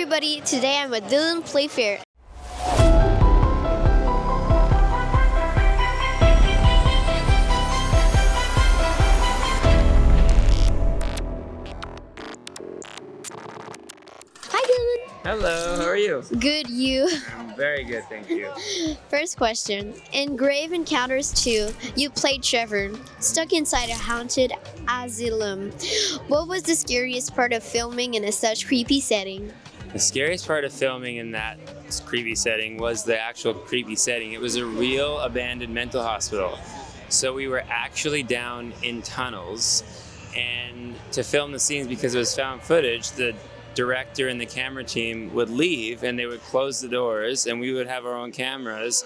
everybody, today I'm with Dylan Playfair. Hi Dylan. Hello, how are you? Good, you? I'm very good, thank you. First question. In Grave Encounters 2, you played Trevor, stuck inside a haunted asylum. What was the scariest part of filming in a such creepy setting? The scariest part of filming in that creepy setting was the actual creepy setting. It was a real abandoned mental hospital. So we were actually down in tunnels, and to film the scenes, because it was found footage, the director and the camera team would leave and they would close the doors and we would have our own cameras,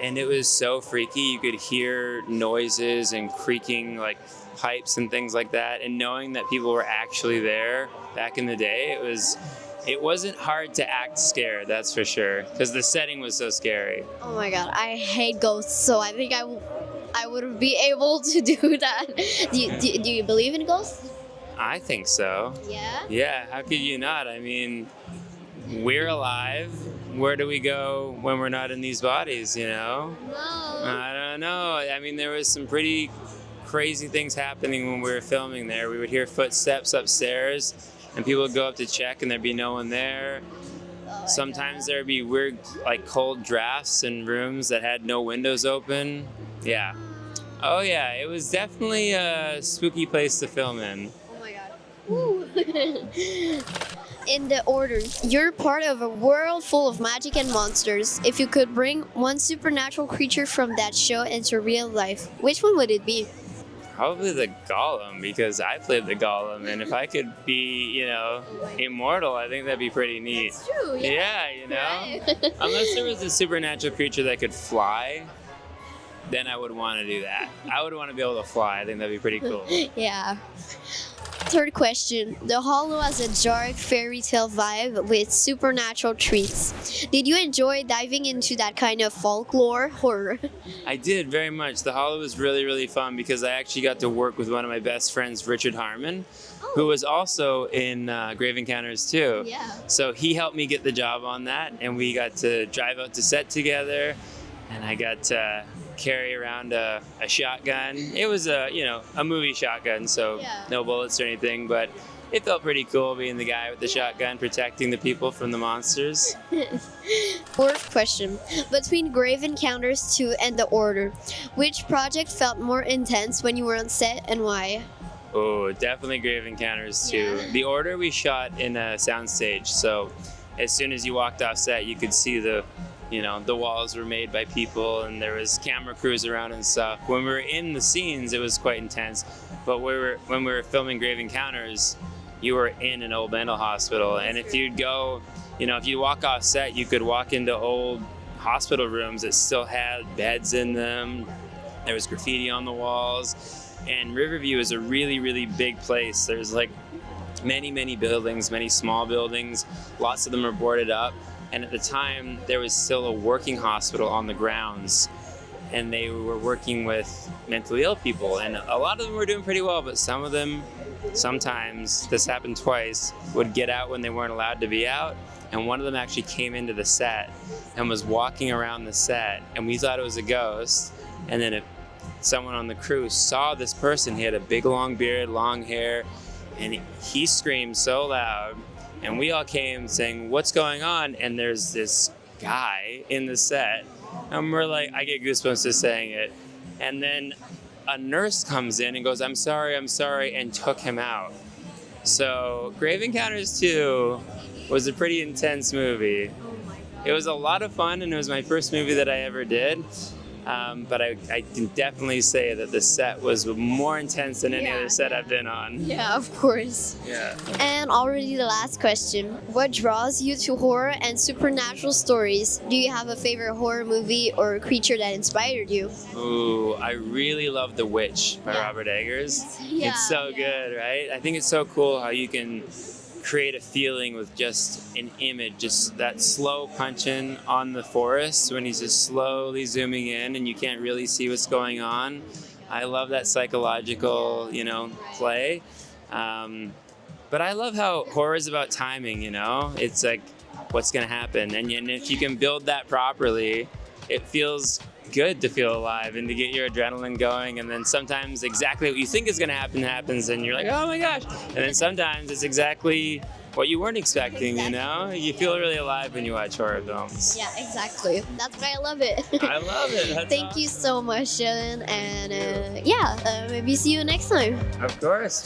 and it was so freaky. You could hear noises and creaking like pipes and things like that, and knowing that people were actually there back in the day, it wasn't hard to act scared, that's for sure, because the setting was so scary. Oh my god, I hate ghosts, so I think I wouldn't be able to do that. Do you believe in ghosts? I think so. Yeah? Yeah, how could you not? I mean, we're alive. Where do we go when we're not in these bodies, you know? No. I don't know. I mean, there was some pretty crazy things happening when we were filming there. We would hear footsteps upstairs and people would go up to check and there'd be no one there. Sometimes there'd be weird, like cold drafts in rooms that had no windows open. Yeah. Oh yeah, it was definitely a spooky place to film in. Ooh. In the order, you're part of a world full of magic and monsters. If you could bring one supernatural creature from that show into real life, which one would it be? Probably the Golem, because I played the Golem, and if I could be, you know, immortal, I think that'd be pretty neat. That's true, yeah. Yeah, you know? Unless there was a supernatural creature that could fly, then I would want to do that. I would want to be able to fly. I think that'd be pretty cool. Yeah. Third question. The Hollow has a dark fairy tale vibe with supernatural treats. Did you enjoy diving into that kind of folklore horror? I did, very much. The Hollow was really, really fun because I actually got to work with one of my best friends, Richard Harmon, who was also in Grave Encounters too. Yeah. So he helped me get the job on that, and we got to drive out to set together, and I got to carry around a shotgun. It was a movie shotgun, so no bullets or anything, but it felt pretty cool being the guy with the shotgun protecting the people from the monsters. Fourth question. Between Grave Encounters 2 and The Order, which project felt more intense when you were on set and why? Oh, definitely Grave Encounters 2. Yeah. The Order we shot in a soundstage, so as soon as you walked off set, you could see the walls were made by people and there was camera crews around and stuff. When we were in the scenes, it was quite intense. But when we were filming Grave Encounters, you were in an old mental hospital. And if you'd go, if you walk off set, you could walk into old hospital rooms that still had beds in them. There was graffiti on the walls. And Riverview is a really, really big place. There's like many, many buildings, many small buildings. Lots of them are boarded up. And at the time, there was still a working hospital on the grounds, and they were working with mentally ill people. And a lot of them were doing pretty well, but some of them, sometimes, this happened twice, would get out when they weren't allowed to be out. And one of them actually came into the set and was walking around the set, and we thought it was a ghost. And then someone on the crew saw this person. He had a big long beard, long hair, and he screamed so loud. And we all came saying, "What's going on?" And there's this guy in the set. And we're like, I get goosebumps just saying it. And then a nurse comes in and goes, I'm sorry, and took him out. So Grave Encounters 2 was a pretty intense movie. It was a lot of fun, and it was my first movie that I ever did. But I can definitely say that the set was more intense than any other set I've been on. Yeah, of course. Yeah. And already the last question. What draws you to horror and supernatural stories? Do you have a favorite horror movie or creature that inspired you? Ooh, I really love The Witch by Robert Eggers. Yeah, it's so good, right? I think it's so cool how you can create a feeling with just an image, just that slow punching on the forest when he's just slowly zooming in and you can't really see what's going on. I love that psychological, play. But I love how horror is about timing, you know? It's like, what's gonna happen? And if you can build that properly, it feels good to feel alive and to get your adrenaline going. And then sometimes exactly what you think is gonna happen happens and you're like, oh my gosh. And then sometimes it's exactly what you weren't expecting, you know? You feel really alive when you watch horror films. Yeah, exactly. That's why I love it. I love it. That's Thank you so much, Dylan. And maybe see you next time. Of course.